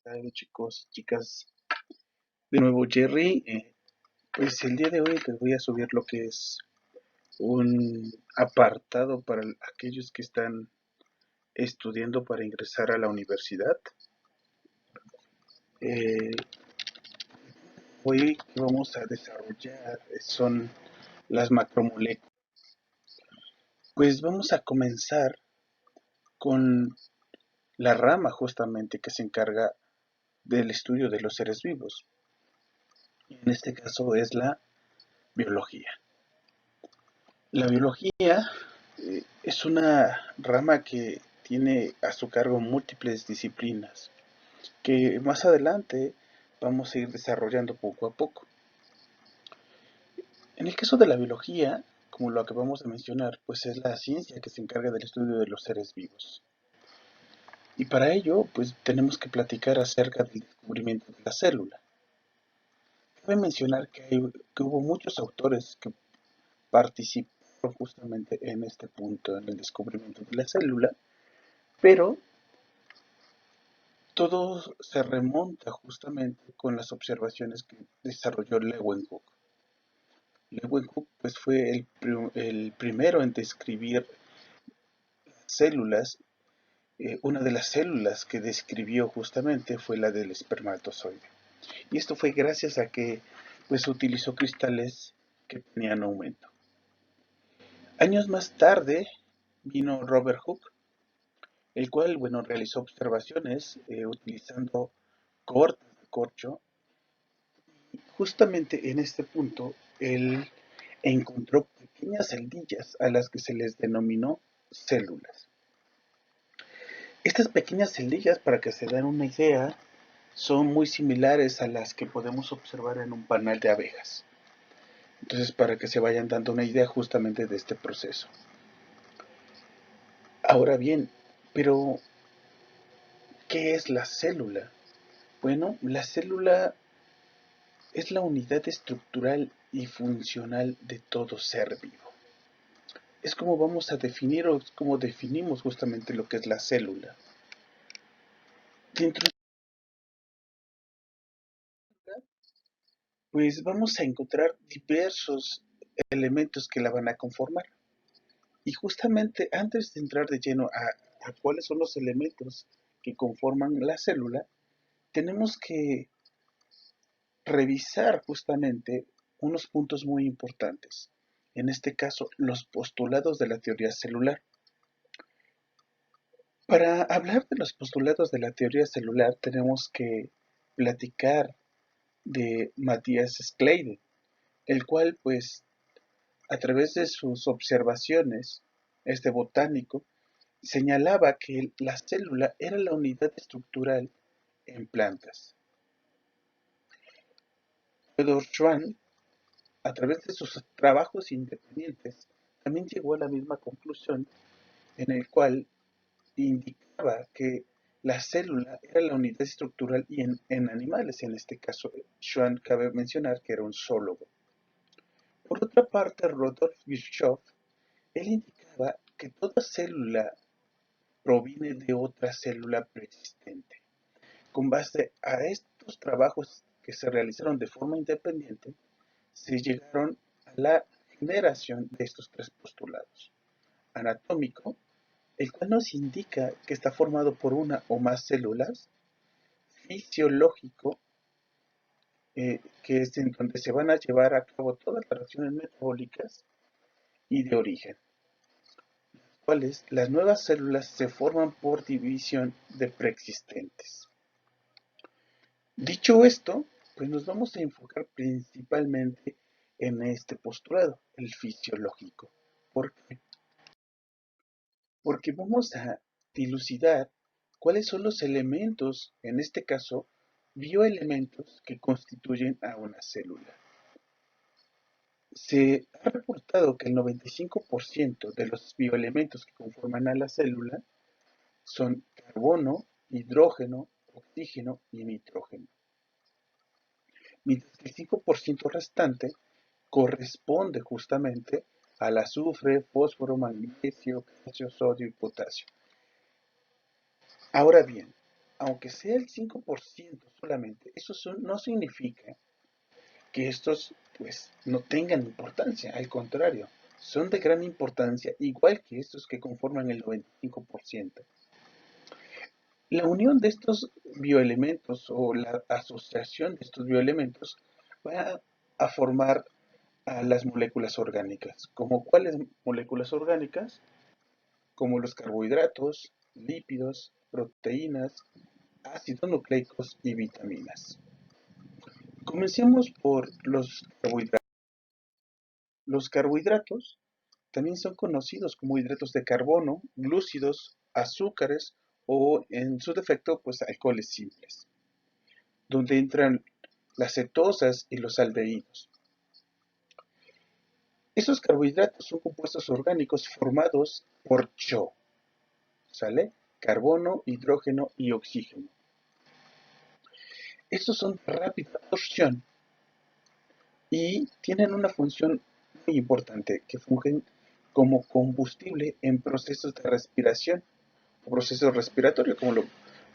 tal, chicos, chicas? De nuevo Jerry. Pues el día de hoy les voy a subir lo que es un apartado para aquellos que están estudiando para ingresar a la universidad. Eh, Hoy que vamos a desarrollar son las macromoléculas. Pues vamos a comenzar con la rama justamente que se encarga del estudio de los seres vivos. En este caso es la biología. La biología es una rama que tiene a su cargo múltiples disciplinas que más adelante vamos a ir desarrollando poco a poco. En el caso de la biología, como lo acabamos de mencionar, pues es la ciencia que se encarga del estudio de los seres vivos. Y para ello, pues tenemos que platicar acerca del descubrimiento de la célula. Cabe mencionar que hubo muchos autores que participaron justamente en este punto, en el descubrimiento de la célula, pero todo se remonta justamente con las observaciones que desarrolló Leeuwenhoek. Leeuwenhoek pues, fue el primero en describir células. Una de las células que describió justamente fue la del espermatozoide. Y esto fue gracias a que pues, utilizó cristales que tenían aumento. Años más tarde vino Robert Hooke, el cual realizó observaciones utilizando cohortes de corcho. Justamente en este punto, él encontró pequeñas celdillas a las que se les denominó células. Estas pequeñas celdillas, para que se den una idea, son muy similares a las que podemos observar en un panal de abejas. Entonces, para que se vayan dando una idea justamente de este proceso. Ahora bien, pero ¿qué es la célula? Bueno, la célula es la unidad estructural y funcional de todo ser vivo. Es como vamos a definir o como definimos justamente lo que es la célula. Dentro de la célula, pues vamos a encontrar diversos elementos que la van a conformar. Y justamente antes de entrar de lleno a cuáles son los elementos que conforman la célula, tenemos que revisar justamente unos puntos muy importantes. En este caso, los postulados de la teoría celular. Para hablar de los postulados de la teoría celular tenemos que platicar de Matthias Schleiden, el cual pues a través de sus observaciones, este botánico, señalaba que la célula era la unidad estructural en plantas. Theodor Schwann, a través de sus trabajos independientes, también llegó a la misma conclusión en el cual indicaba que la célula era la unidad estructural y en animales, en este caso Schwann cabe mencionar que era un zoólogo. Por otra parte, Rudolf Virchow, él indicaba que toda célula proviene de otra célula preexistente. Con base a estos trabajos que se realizaron de forma independiente, se llegaron a la generación de estos tres postulados. Anatómico, el cual nos indica que está formado por una o más células. Fisiológico, que es en donde se van a llevar a cabo todas las reacciones metabólicas. Y de origen, cuales las nuevas células se forman por división de preexistentes. Dicho esto, pues nos vamos a enfocar principalmente en este postulado, el fisiológico. ¿Por qué? Porque vamos a dilucidar cuáles son los elementos, en este caso, bioelementos que constituyen a una célula. Se ha reportado que el 95% de los bioelementos que conforman a la célula son carbono, hidrógeno, oxígeno y nitrógeno, mientras que el 5% restante corresponde justamente al azufre, fósforo, magnesio, calcio, sodio y potasio. Ahora bien, aunque sea el 5% solamente, no significa que estos pues no tengan importancia, al contrario, son de gran importancia, igual que estos que conforman el 95%. La unión de estos bioelementos o la asociación de estos bioelementos va a formar a las moléculas orgánicas. ¿Como cuáles moléculas orgánicas? Como los carbohidratos, lípidos, proteínas, ácidos nucleicos y vitaminas. Comencemos por los carbohidratos. Los carbohidratos también son conocidos como hidratos de carbono, glúcidos, azúcares o, en su defecto, pues alcoholes simples, donde entran las cetosas y los aldehídos. Esos carbohidratos son compuestos orgánicos formados por CHO, ¿sale? Carbono, hidrógeno y oxígeno. Estos son de rápida absorción y tienen una función muy importante, que fungen como combustible en procesos de respiración o procesos respiratorios, como lo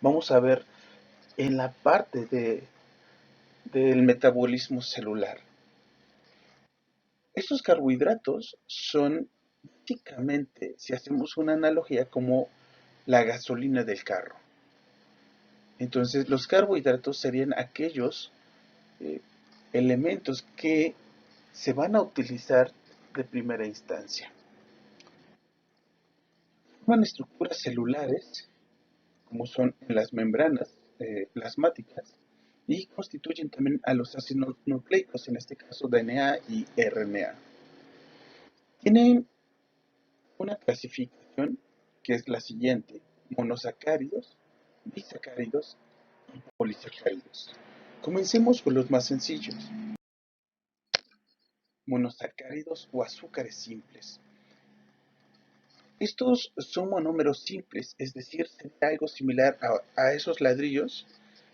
vamos a ver en la parte del metabolismo celular. Estos carbohidratos son básicamente, si hacemos una analogía, como la gasolina del carro. Entonces, los carbohidratos serían aquellos eh, elementos que se van a utilizar de primera instancia. Forman estructuras celulares, como son en las membranas plasmáticas, y constituyen también a los ácidos nucleicos, en este caso DNA y RNA. Tienen una clasificación que es la siguiente: monosacáridos, disacáridos y polisacáridos. Comencemos con los más sencillos: monosacáridos o azúcares simples. Estos son monómeros simples, es decir, sería algo similar a esos ladrillos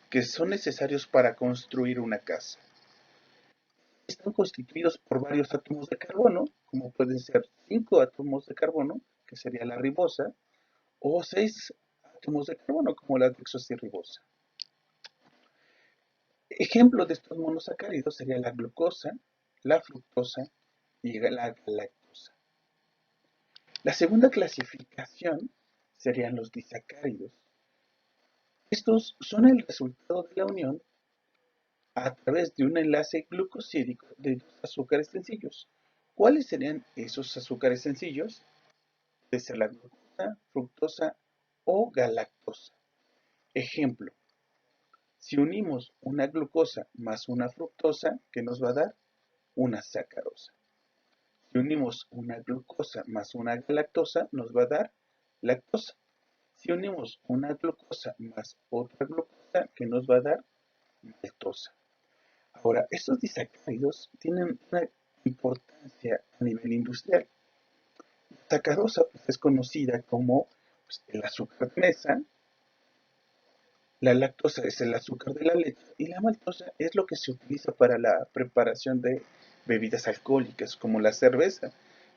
que son necesarios para construir una casa. Están constituidos por varios átomos de carbono, como pueden ser 5 átomos de carbono, que sería la ribosa, o 6 átomos de carbono, como la desoxirribosa. Ejemplos de estos monosacáridos sería la glucosa, la fructosa y la galactosa. La segunda clasificación serían los disacáridos. Estos son el resultado de la unión a través de un enlace glucosídico de dos azúcares sencillos. ¿Cuáles serían esos azúcares sencillos? Puede ser la glucosa, fructosa o galactosa. Ejemplo: si unimos una glucosa más una fructosa, ¿qué nos va a dar? Una sacarosa. Si unimos una glucosa más una galactosa, nos va a dar lactosa. Si unimos una glucosa más otra glucosa, ¿qué nos va a dar? Maltosa. Ahora, estos disacáridos tienen una importancia a nivel industrial. La sacarosa pues, es conocida como pues, el azúcar de mesa, la lactosa es el azúcar de la leche y la maltosa es lo que se utiliza para la preparación de bebidas alcohólicas como la cerveza.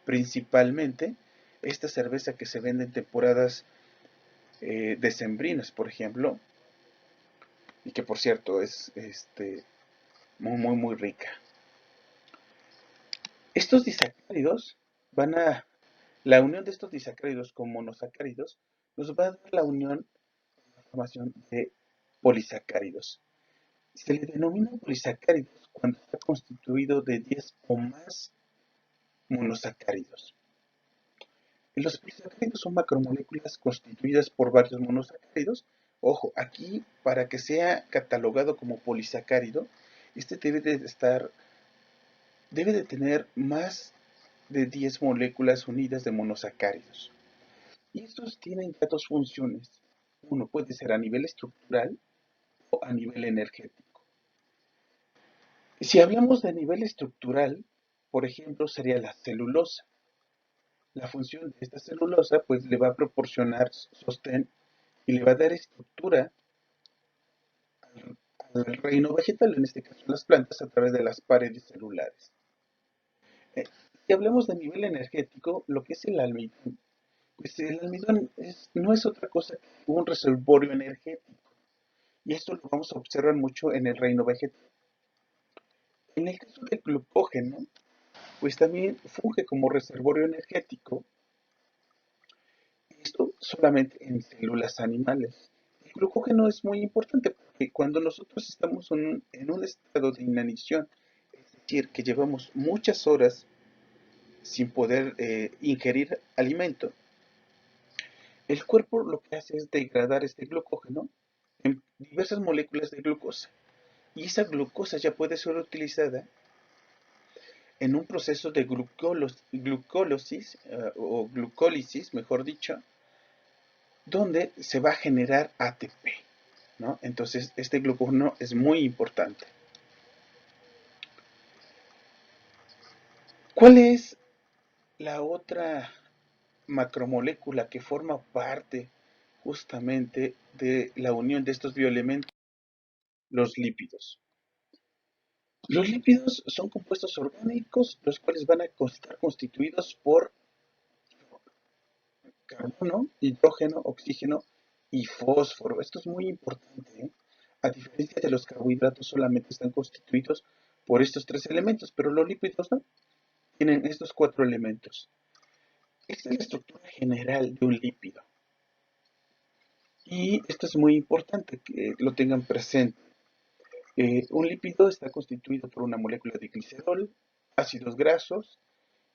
Principalmente esta cerveza que se vende en temporadas decembrinas, por ejemplo, y que por cierto es muy rica. Estos disacáridos la unión de estos disacáridos con monosacáridos nos va a dar la unión, la formación de polisacáridos. Se le denomina polisacáridos cuando está constituido de 10 o más monosacáridos. Los polisacáridos son macromoléculas constituidas por varios monosacáridos. Ojo, aquí para que sea catalogado como polisacárido, este debe de tener más de 10 moléculas unidas de monosacáridos. Y estos tienen dos funciones. Uno puede ser a nivel estructural o a nivel energético. Si hablamos de nivel estructural, por ejemplo, sería la celulosa. La función de esta celulosa pues le va a proporcionar sostén y le va a dar estructura al reino vegetal, en este caso las plantas, a través de las paredes celulares. Eh, si hablamos de nivel energético, lo que es el almidón, pues el almidón no es otra cosa que un reservorio energético. y esto lo vamos a observar mucho en el reino vegetal. En el caso del glucógeno, pues también funge como reservorio energético, esto solamente en células animales. El glucógeno es muy importante porque cuando nosotros estamos en un estado de inanición, es decir, que llevamos muchas horas sin poder ingerir alimento, el cuerpo lo que hace es degradar este glucógeno en diversas moléculas de glucosa. Y esa glucosa ya puede ser utilizada en un proceso de glucólisis, o glucólisis, mejor dicho, donde se va a generar ATP, ¿no? Entonces, este glucógeno es muy importante. ¿Cuál es la otra macromolécula que forma parte justamente de la unión de estos bioelementos? Los lípidos. Los lípidos son compuestos orgánicos, los cuales van a estar constituidos por carbono, hidrógeno, oxígeno y fósforo. Esto es muy importante, ¿eh? A diferencia de los carbohidratos, solamente están constituidos por estos tres elementos, pero los lípidos no, tienen estos cuatro elementos. Esta es la estructura general de un lípido. Y esto es muy importante que lo tengan presente. Un lípido está constituido por una molécula de glicerol, ácidos grasos,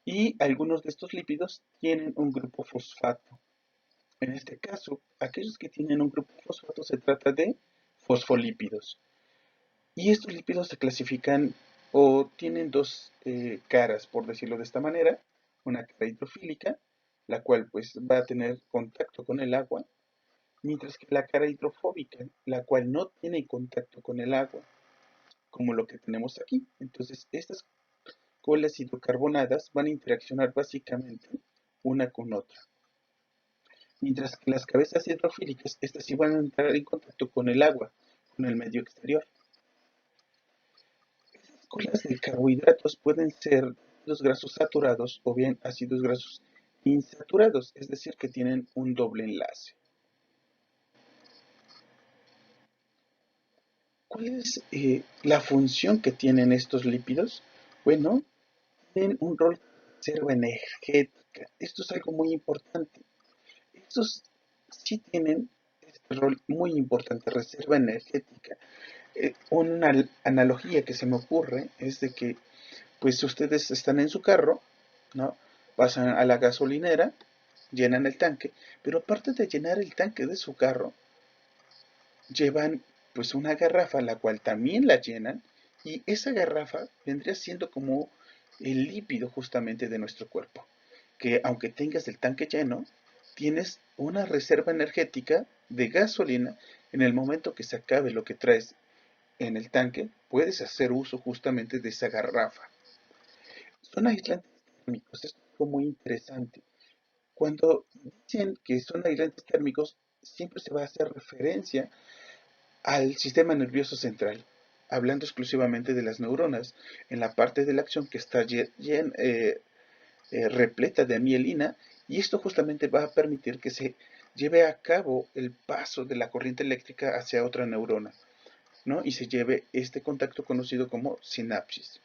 y algunos de estos lípidos tienen un grupo fosfato. En este caso, aquellos que tienen un grupo fosfato se trata de fosfolípidos. Y estos lípidos se clasifican o tienen dos caras, por decirlo de esta manera. Una cara hidrofílica, la cual pues va a tener contacto con el agua, mientras que la cara hidrofóbica, la cual no tiene contacto con el agua, como lo que tenemos aquí. Entonces, estas colas hidrocarbonadas van a interaccionar básicamente una con otra. Mientras que las cabezas hidrofílicas, estas sí van a entrar en contacto con el agua, con el medio exterior. Las colas de carbohidratos pueden ser ácidos grasos saturados o bien ácidos grasos insaturados, es decir, que tienen un doble enlace. ¿Cuál es la función que tienen estos lípidos? Bueno, tienen un rol de reserva energética. Esto es algo muy importante. Estos sí tienen este rol muy importante, reserva energética. Una analogía que se me ocurre es de que, pues ustedes están en su carro, ¿no? Pasan a la gasolinera, llenan el tanque, pero aparte de llenar el tanque de su carro, llevan pues una garrafa, la cual también la llenan, y esa garrafa vendría siendo como el lípido justamente de nuestro cuerpo, que aunque tengas el tanque lleno, tienes una reserva energética de gasolina. En el momento que se acabe lo que traes en el tanque, puedes hacer uso justamente de esa garrafa. Son aislantes térmicos, esto es algo muy interesante. Cuando dicen que son aislantes térmicos, siempre se va a hacer referencia al sistema nervioso central, hablando exclusivamente de las neuronas, en la parte de la acción que está repleta de mielina, y esto justamente va a permitir que se lleve a cabo el paso de la corriente eléctrica hacia otra neurona, ¿no? Y se lleve este contacto conocido como sinapsis.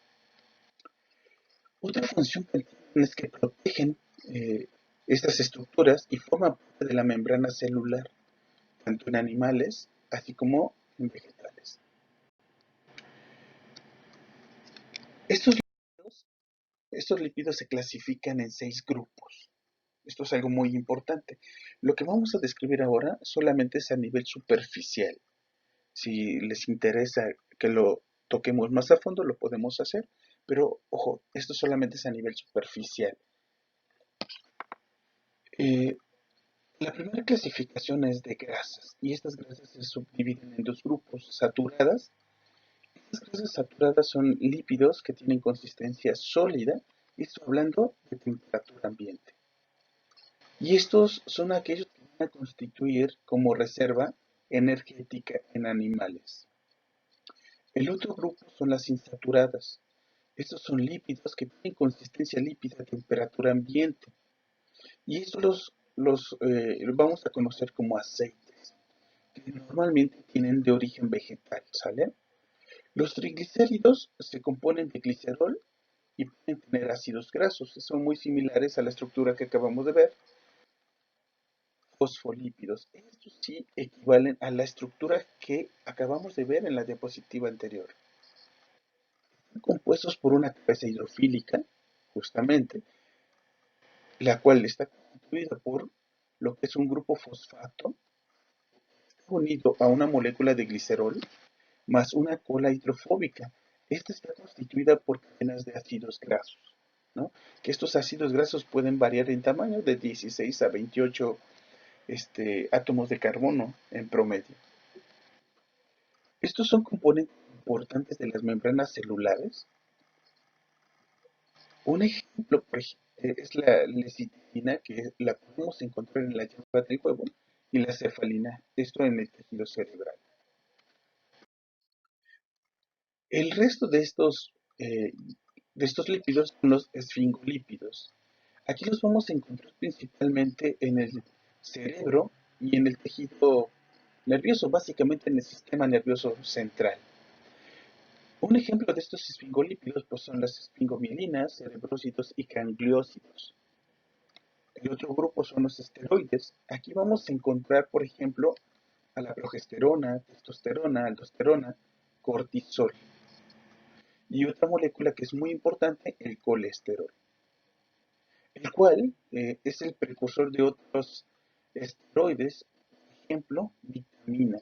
Otra función que tienen es que protegen estas estructuras y forman parte de la membrana celular, tanto en animales así como en vegetales. Estos lípidos, estos lípidos se clasifican en 6 grupos. Esto es algo muy importante. Lo que vamos a describir ahora solamente es a nivel superficial. Si les interesa que lo toquemos más a fondo, lo podemos hacer. Pero, ojo, esto solamente es a nivel superficial. Eh, la primera clasificación es de grasas, y estas grasas se subdividen en 2 grupos: saturadas. Estas grasas saturadas son lípidos que tienen consistencia sólida, esto hablando de temperatura ambiente. Y estos son aquellos que van a constituir como reserva energética en animales. El otro grupo son las insaturadas. Estos son lípidos que tienen consistencia lípida a temperatura ambiente. Y estos los vamos a conocer como aceites. que normalmente tienen de origen vegetal, ¿sale? Los triglicéridos se componen de glicerol y pueden tener ácidos grasos, son muy similares a la estructura que acabamos de ver. Fosfolípidos, estos sí equivalen a la estructura que acabamos de ver en la diapositiva anterior. Están compuestos por una cabeza hidrofílica, justamente, la cual está constituida por lo que es un grupo fosfato unido a una molécula de glicerol más una cola hidrofóbica. Esta está constituida por cadenas de ácidos grasos, ¿no? Que estos ácidos grasos pueden variar en tamaño de 16 a 28 átomos de carbono en promedio. Estos son componentes importantes de las membranas celulares. Un ejemplo, es la lecitina, que la podemos encontrar en la yema del huevo, y la cefalina, esto en el tejido cerebral. El resto de estos lípidos son los esfingolípidos. Aquí los vamos a encontrar principalmente en el cerebro y en el tejido nervioso, básicamente en el sistema nervioso central. Un ejemplo de estos esfingolípidos pues, son las esfingomielinas, cerebrocitos y gangliósidos. El otro grupo son los esteroides. Aquí vamos a encontrar, por ejemplo, a la progesterona, testosterona, aldosterona, cortisol. Y otra molécula que es muy importante, el colesterol, el cual es el precursor de otros esteroides, por ejemplo, vitamina.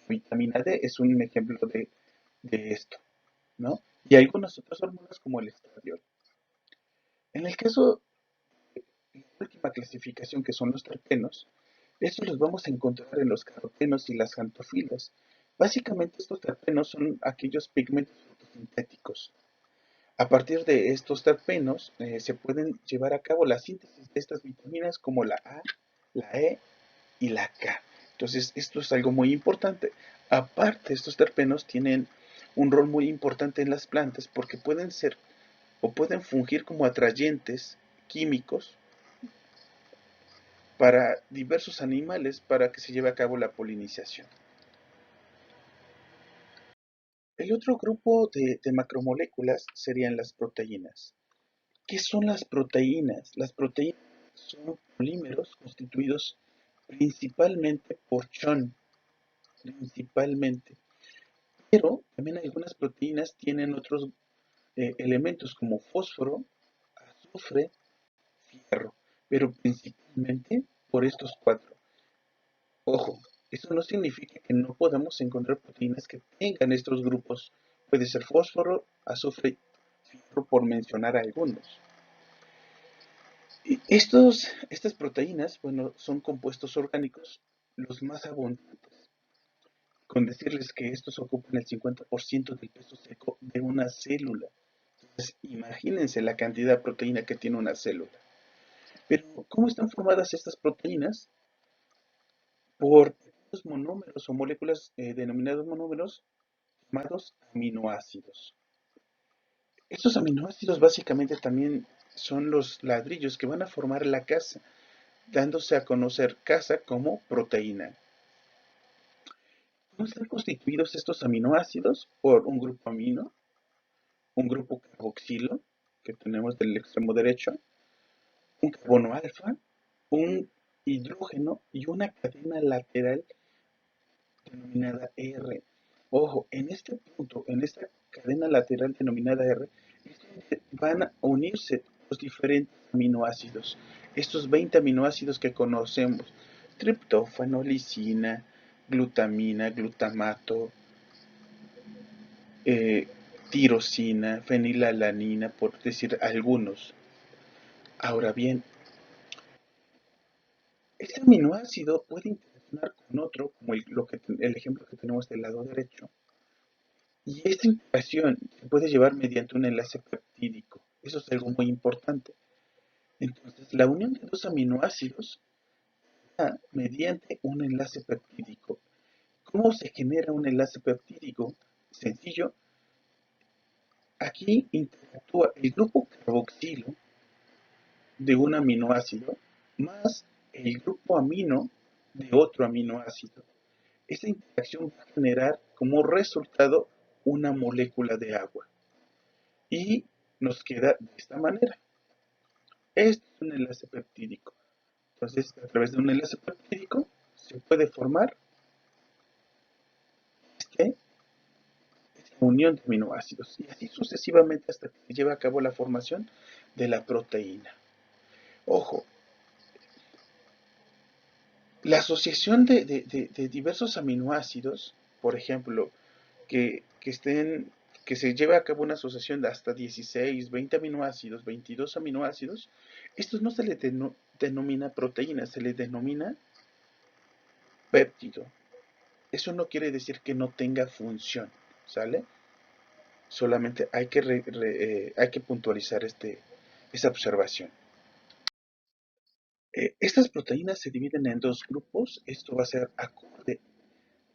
Vitamina D es un ejemplo de esto, ¿no? Y algunas otras hormonas como el estradiol. En el caso de la última clasificación, que son los terpenos, estos los vamos a encontrar en los carotenos y las xantofilas. Básicamente estos terpenos son aquellos pigmentos fotosintéticos. A partir de estos terpenos se pueden llevar a cabo la síntesis de estas vitaminas como la A, la E y la K. Entonces, esto es algo muy importante. Aparte, estos terpenos tienen un rol muy importante en las plantas porque pueden ser o pueden fungir como atrayentes químicos para diversos animales para que se lleve a cabo la polinización. El otro grupo de macromoléculas serían las proteínas. ¿Qué son las proteínas? Las proteínas son polímeros constituidos principalmente por chon, principalmente. Pero también algunas proteínas tienen otros elementos como fósforo, azufre, fierro, pero principalmente por estos cuatro. Ojo, eso no significa que no podamos encontrar proteínas que tengan estos grupos. Puede ser fósforo, azufre, fierro, por mencionar algunos. Estas proteínas, bueno, son compuestos orgánicos los más abundantes, con decirles que estos ocupan el 50% del peso seco de una célula. Entonces, imagínense la cantidad de proteína que tiene una célula. Pero, ¿cómo están formadas estas proteínas? Por pequeños monómeros o moléculas denominados monómeros llamados aminoácidos. Estos aminoácidos básicamente también son los ladrillos que van a formar la casa, dándose a conocer casa como proteína. ¿Cómo están constituidos estos aminoácidos? Por un grupo amino, un grupo carboxilo, que tenemos del extremo derecho, un carbono alfa, un hidrógeno y una cadena lateral denominada R. Ojo, en este punto, en esta cadena lateral denominada R, van a unirse los diferentes aminoácidos. Estos 20 aminoácidos que conocemos, triptófano, lisina, glutamina, glutamato, eh, tirosina, fenilalanina, por decir algunos. Ahora bien, este aminoácido puede interaccionar con otro, como el ejemplo que tenemos del lado derecho, y esta interacción se puede llevar mediante un enlace peptídico. Eso es algo muy importante. Entonces, la unión de dos aminoácidos da mediante un enlace peptídico. ¿Cómo se genera un enlace peptídico? Sencillo, aquí interactúa el grupo carboxilo de un aminoácido más el grupo amino de otro aminoácido. Esa interacción va a generar como resultado una molécula de agua y nos queda de esta manera. Este es un enlace peptídico. Entonces, a través de un enlace peptídico se puede formar este, esta unión de aminoácidos y así sucesivamente hasta que se lleva a cabo la formación de la proteína. Ojo, la asociación de diversos aminoácidos, por ejemplo, que se lleve a cabo una asociación de hasta 16, 20 aminoácidos, 22 aminoácidos, estos no se le denomina proteína, se le denomina péptido. Eso no quiere decir que no tenga función, ¿sale? Solamente hay que puntualizar esa observación. Estas proteínas se dividen en dos grupos. Esto va a ser acorde,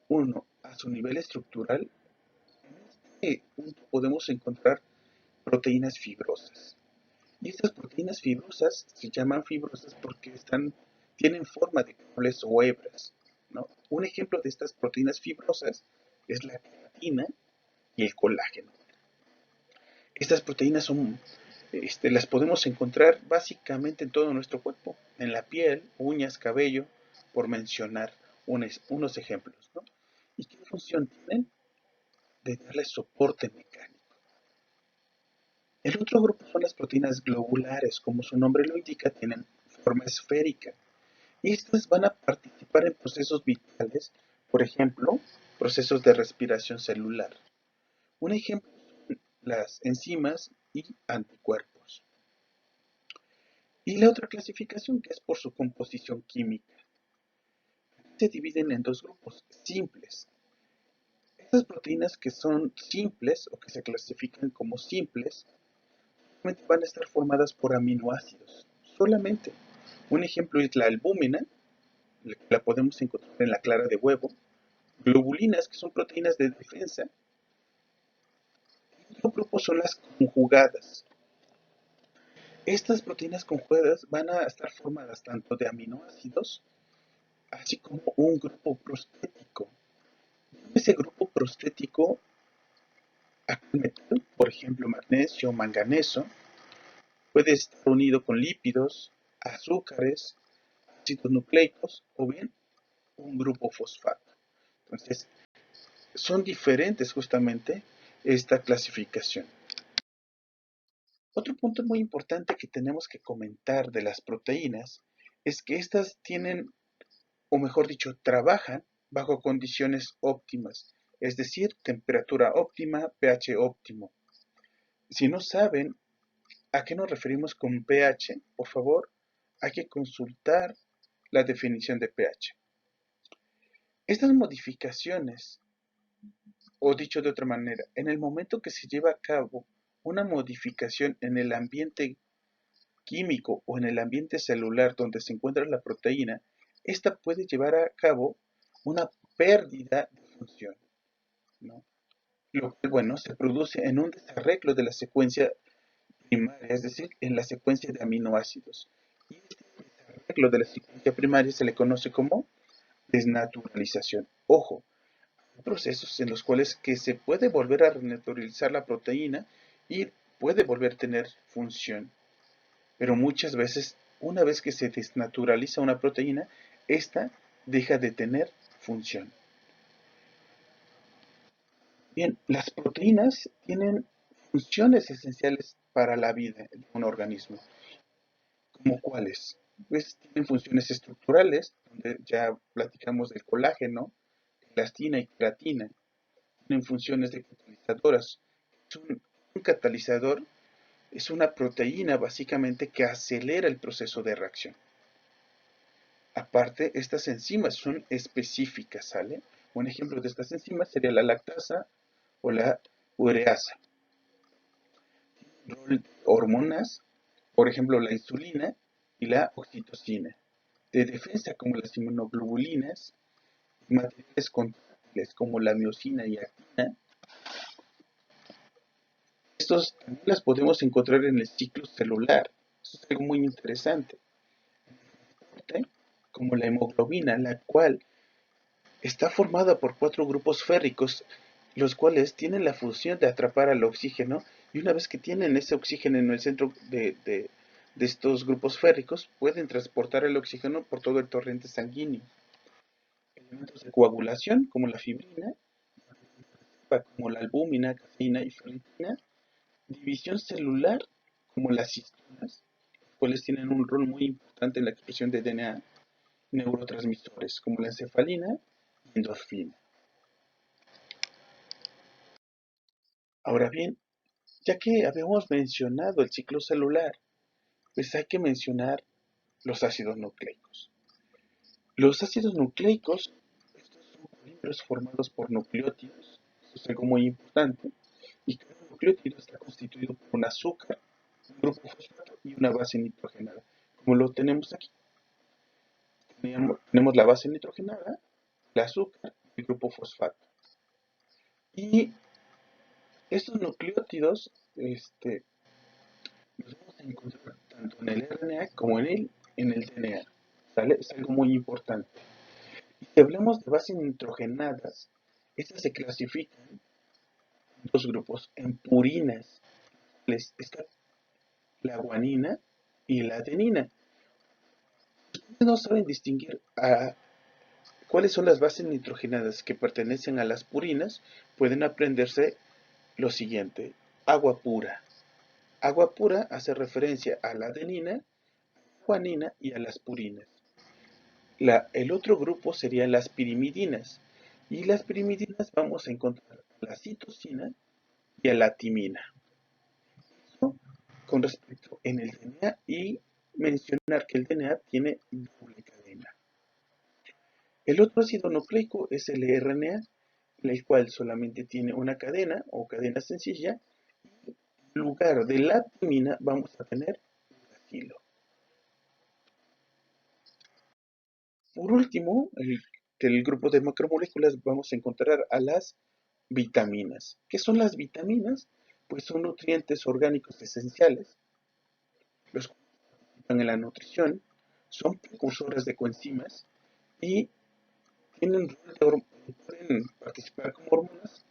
uno, a su nivel estructural. En este punto podemos encontrar proteínas fibrosas. Y estas proteínas fibrosas se llaman fibrosas porque tienen forma de cables o hebras, ¿no? Un ejemplo de estas proteínas fibrosas es la queratina y el colágeno. Estas proteínas las podemos encontrar básicamente en todo nuestro cuerpo, en la piel, uñas, cabello, por mencionar unos ejemplos, ¿no? ¿Y qué función tienen? De darle soporte mecánico. El otro grupo son las proteínas globulares, como su nombre lo indica, tienen forma esférica. Y estas van a participar en procesos vitales, por ejemplo, procesos de respiración celular. Un ejemplo son las enzimas y anticuerpos. Y la otra clasificación que es por su composición química. Se dividen en dos grupos, simples. Estas proteínas que son simples o que se clasifican como simples, solamente van a estar formadas por aminoácidos. Solamente. Un ejemplo es la albúmina, la podemos encontrar en la clara de huevo, globulinas, que son proteínas de defensa, y otro grupo son las conjugadas. Estas proteínas conjugadas van a estar formadas tanto de aminoácidos, así como un grupo prostético. Ese grupo prostético aquel metal, por ejemplo magnesio, manganeso, puede estar unido con lípidos, azúcares, ácidos nucleicos o bien un grupo fosfato. Entonces, son diferentes justamente esta clasificación. Otro punto muy importante que tenemos que comentar de las proteínas es que estas tienen, o mejor dicho, trabajan bajo condiciones óptimas, es decir, temperatura óptima, pH óptimo. Si no saben a qué nos referimos con pH, por favor, hay que consultar la definición de pH. Estas modificaciones, o dicho de otra manera, en el momento que se lleva a cabo una modificación en el ambiente químico o en el ambiente celular donde se encuentra la proteína, esta puede llevar a cabo una pérdida de función, ¿no? Lo cual, bueno, se produce en un desarreglo de la secuencia primaria, es decir, en la secuencia de aminoácidos. Y este desarreglo de la secuencia primaria se le conoce como desnaturalización. Ojo, hay procesos en los cuales que se puede volver a renaturalizar la proteína y puede volver a tener función. Pero muchas veces, una vez que se desnaturaliza una proteína, esta deja de tener función. Bien, las proteínas tienen funciones esenciales para la vida de un organismo. ¿Como cuáles? Pues tienen funciones estructurales, donde ya platicamos del colágeno, elastina y queratina. Tienen funciones de catalizadoras. Un catalizador es una proteína básicamente que acelera el proceso de reacción. Aparte, estas enzimas son específicas, ¿sale? Un ejemplo de estas enzimas sería la lactasa o la ureasa. Hormonas, por ejemplo, la insulina y la oxitocina. De defensa, como las inmunoglobulinas, materiales contráctiles como la miosina y actina. Estos también las podemos encontrar en el ciclo celular. Esto es algo muy interesante. Como la hemoglobina, la cual Está formada por 4 grupos férricos, los cuales tienen la función de atrapar al oxígeno, y una vez que tienen ese oxígeno en el centro de estos grupos férricos, pueden transportar el oxígeno por todo el torrente sanguíneo. Elementos de coagulación, como la fibrina, como la albúmina, caseína y ferritina. División celular, como las histonas, las cuales tienen un rol muy importante en la expresión de DNA. Neurotransmisores, como la encefalina y endorfina. Ahora bien, ya que habíamos mencionado el ciclo celular, pues hay que mencionar los ácidos nucleicos. Los ácidos nucleicos, estos son polímeros formados por nucleótidos, eso es algo muy importante, y cada nucleótido está constituido por un azúcar, un grupo fosfato y una base nitrogenada. Como lo tenemos aquí, tenemos la base nitrogenada, el azúcar y el grupo fosfato. Y estos nucleótidos los vamos a encontrar tanto en el RNA como en el DNA. ¿Sale? Es algo muy importante. Y si hablamos de bases nitrogenadas, estas se clasifican en dos grupos, en purinas. Está la guanina y la adenina. Ustedes no saben distinguir cuáles son las bases nitrogenadas que pertenecen a las purinas, pueden aprenderse lo siguiente. Agua pura. Agua pura hace referencia a la adenina, guanina y a las purinas. El otro grupo serían las pirimidinas. Y las pirimidinas vamos a encontrar a la citosina y a la timina. Eso con respecto en el DNA, y mencionar que el DNA tiene doble cadena. El otro ácido nucleico es el RNA, el cual solamente tiene una cadena o cadena sencilla. En lugar de la timina vamos a tener uracilo. Por último, del grupo de macromoléculas vamos a encontrar a las vitaminas. ¿Qué son las vitaminas? Pues son nutrientes orgánicos esenciales, los cuales participan en la nutrición, son precursores de coenzimas y tienen rol de pueden participar como hormonas,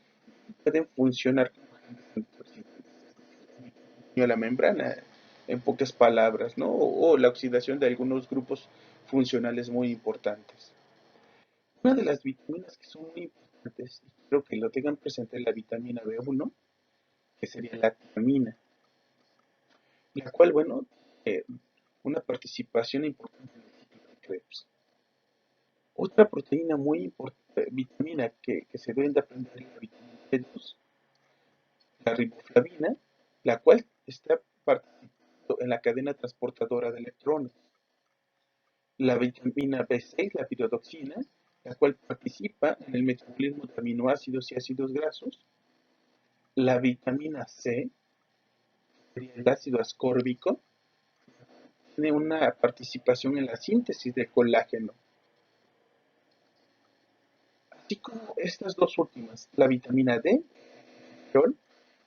pueden funcionar como agentes antioxidantes a la membrana, en pocas palabras, ¿no? O la oxidación de algunos grupos funcionales muy importantes. Una de las vitaminas que son muy importantes, y quiero que lo tengan presente, es la vitamina B1, que sería la tiamina, la cual, bueno, tiene una participación importante en el ciclo de Krebs. Otra proteína muy importante, vitamina que se deben de aprender, es la vitamina B2, la riboflavina, la cual está participando en la cadena transportadora de electrones. La vitamina B6, la piridoxina, la cual participa en el metabolismo de aminoácidos y ácidos grasos. La vitamina C, sería el ácido ascórbico, tiene una participación en la síntesis de colágeno. Así como estas dos últimas, la vitamina D,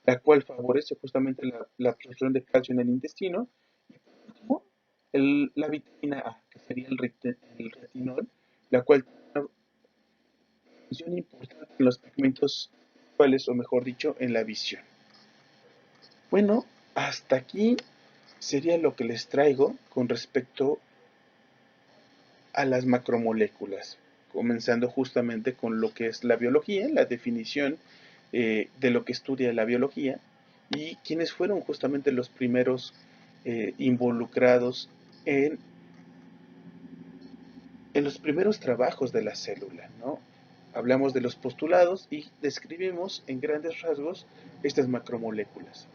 la cual favorece justamente la absorción de calcio en el intestino. Y por último, la vitamina A, que sería el retinol, la cual tiene una función importante en los pigmentos visuales, o mejor dicho, en la visión. Bueno, hasta aquí sería lo que les traigo con respecto a las macromoléculas, comenzando justamente con lo que es la biología, la definición de lo que estudia la biología, y quienes fueron justamente los primeros involucrados en los primeros trabajos de la célula, ¿no? Hablamos de los postulados y describimos en grandes rasgos estas macromoléculas.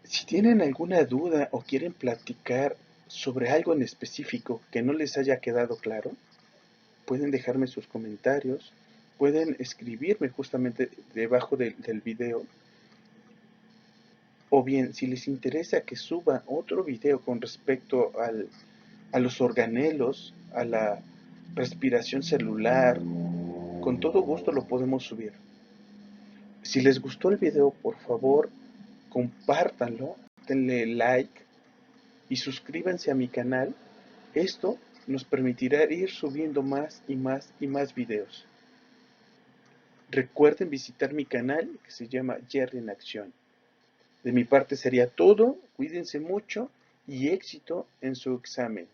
Si tienen alguna duda o quieren platicar sobre algo en específico que no les haya quedado claro, pueden dejarme sus comentarios, pueden escribirme justamente debajo del video, o bien si les interesa que suba otro video con respecto a los organelos, a la respiración celular, con todo gusto lo podemos subir. Si les gustó el video, por favor, compártanlo, denle like y suscríbanse a mi canal. Esto nos permitirá ir subiendo más y más y más videos. Recuerden visitar mi canal que se llama Jerry en Acción. De mi parte sería todo, cuídense mucho y éxito en su examen.